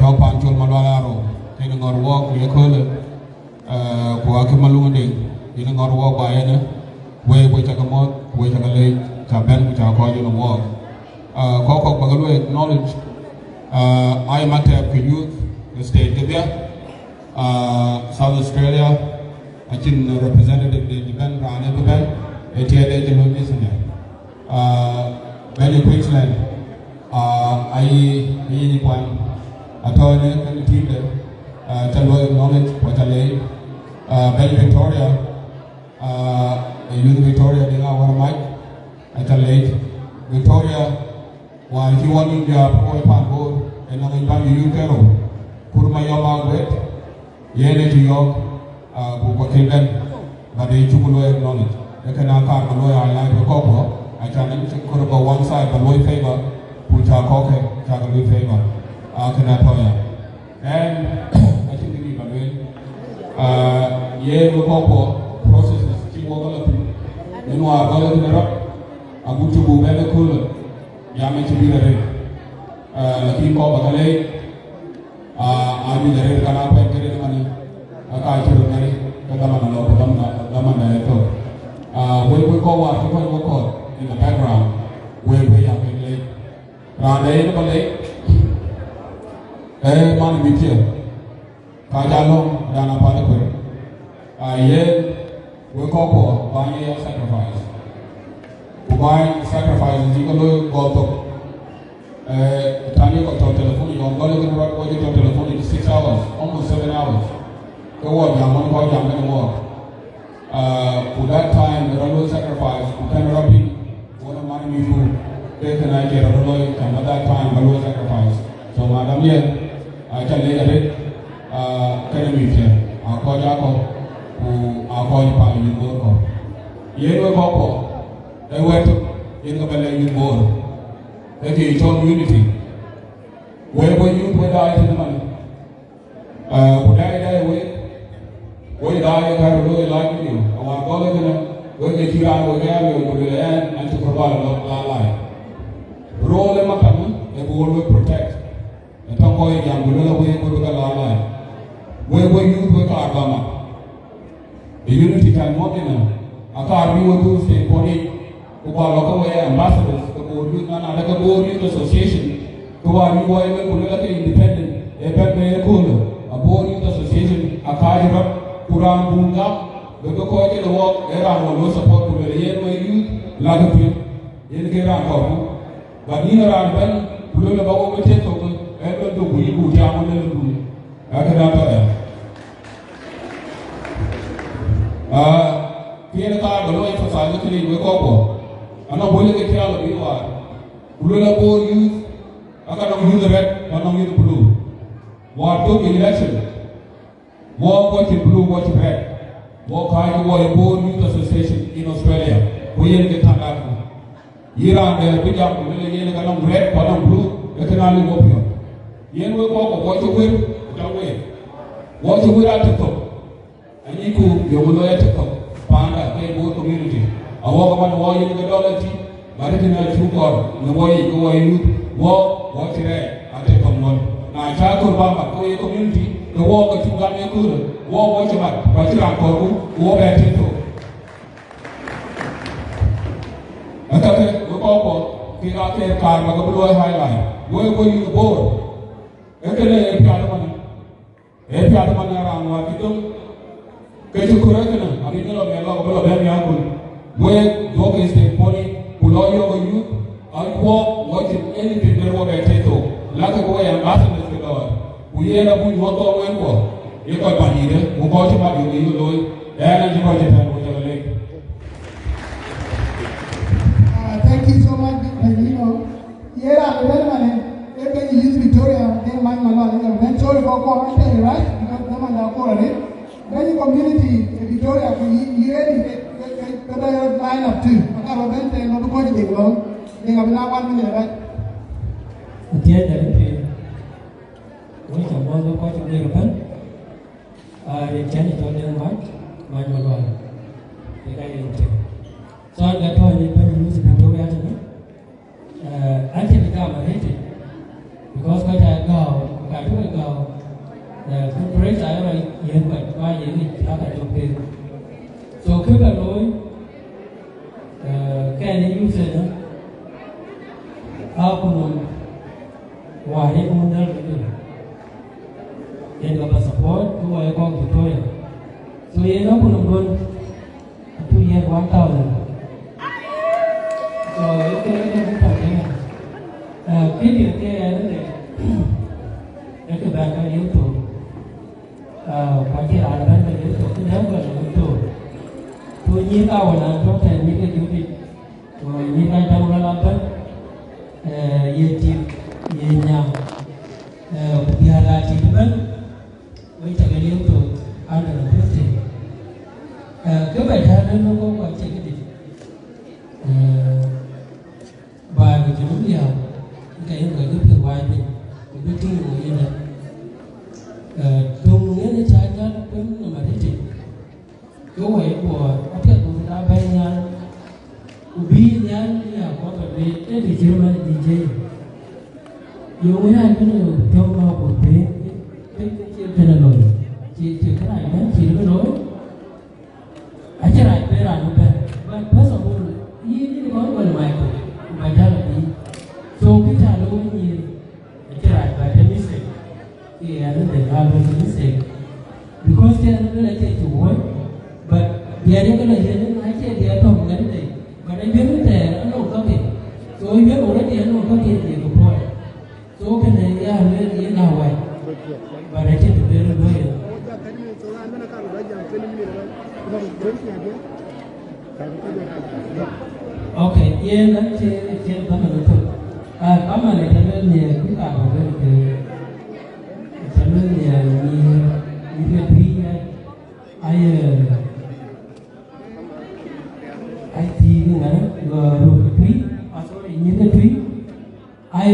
talk panchol malwalaro in ngor walk we call ko akimalu ding in ngor walk by ene we chakamot we chakale chaben ku chako you walk koko bagalu acknowledge I matter youth the state Gabia South Australia I can representative the depend on it ben etiade de lo isne Benny Queensland I point attorney and team Chalo knowledge Potale Benny Victoria Youth Victoria they are one mic at a late Victoria while he wanted to appoint board and I'm going to Kero Kurma Yama Wet Yene to York Bukakinden but they took away knowledge. They can now come to lawyer like a couple. I can could go one side but no favor, which are cocky, Chagalu favor. I can tell you. And I think we can win. Yeah, the couple processes, keep developing. You know, I'm going to interrupt. I'm going to go very cool. Yammy to be the red. Keep up a late. I'll be the red canal and get money. I can't do money. When we call what people will call in the background, where we have been late. Round the end of the lake, man be here. Kajalong, Dana Padakur. We call for buying sacrifice. Buying sacrifice, you can go to Tanya got on telephone, you're going to work with your telephone in 6 hours, almost 7 hours. Go on, young one, go young and walk. For that time, the Rolo sacrifice, who can rub in, what a man you do, they can I get a Rolo, and at that time, Rolo sacrifice. So, Madam, I can lay a bit, can meet here. I'll call Jacob, who I'll call you by you go. Yellow couple, they went in the belly you board. That is all unity. Where were you when I did the money? Would I die away? When I had a really like you, I want to go when they hear out of the land and to provide a life. Roll them up, and we will protect. And Tongo Yang will away with a life. Where were you with our Gama? The unity can walk in them. I can't be with those they body who are local ambassadors, the board youth and other board youth association, who are new politically independent, a better cooler, a board youth association, a card. Kurang bunga, bego kau je lawak era malu support kuda yen mayu lagu tu, yen kira kau, bagi orang pun kuda le bawa macam tu, era tu bui buja mana le bui, akhirnya apa ya? Kira kau balu emphasize kini bego kau, anak boleh kita lebih luar, kuda le bawa youth, akan orang youth red, orang youth blue, waktu election. War watch blue, watch red. War kind war board youth association in Australia. We get Tangaku. Iran there, we jump to the Yen red, column blue, the canal go here. Yen will walk, watch away, away. Watch away at the top. And you could, you will at the top. Panda, they both community. I walk on war in the dollar, but it is not true God. The way you go youth, walk, watch red, I take on one. Now, Chaco Bamba, go your community. The war that you got me good, war watch about, but you are called war back into. I thought the couple, the arcade car, but the blue highlight. Where were you board? Every day, every other money around what you do. Get you correct, I mean, you know, a lot of them young. Where dog is the body, who lawyer over you, I walk watching anything that war back into. Like a way I'm asking the Lord. We end up with what all went well. You got money there, who got you about you, and you got your pen with your leg. Thank you so much, here are the women, everybody use Victoria, then my mother, then sorry for calling, right? Because the man are calling. Then the community, Victoria, you ready? Got line up too. I got a vent and not going to be long. They have now 1 minute, right? We can go to quite a bit of fun. The Chinese on their mind, my mother. The guy in the so I got told you when you use Victoria. I can become a rating because I go, Conference I like yen but why yen aka joke. So kuka loy can you say no? How come why they own that? Yen got support to I call Victoria. So yen no kun 2 years 1,000. So okay cái điều kia là cái bạn có yếu tố phải cái là bạn có yếu tố cái đó là yếu tố tôi nghĩ tao là có thể những cái chủ đề rồi như cái trong đó là bạn về chim về nhà bây là chỉ bạn với cái yếu tố ăn được cái gì cái bài thơ nó có quan trọng cái gì và cái chủ đề cái người giúp được vài mình biết tin người như này thường nghĩa là trái ra cũng mà thế chị câu hỏi của các thầy của ta bay nha ubi nha là có phải về cái gì chứ mà DJ nhiều người hay cái điều trong bao của thế cái là nổi chỉ cái này nó chỉ nó nói anh chỉ lại về là nó về và first of all ý có gọi là mày ra là gì so kita lalu ni cerai pada mistake. Dia ada dengar mistake. Because dia ada lagi tu boy, but dia ada kalau dia ada aja dia tahu kan dia. But dia memang tak ada orang kata. So dia orang dia orang kata dia tu boy. So kan dia ada dia nawai. But dia tu dia boy. Okay, dia nanti dia mana tu? Có mà này cho nên nhà chúng ta còn cái cho nên nhà như cái thí ai thì cái này rồi cái thí, sorry những cái thí ai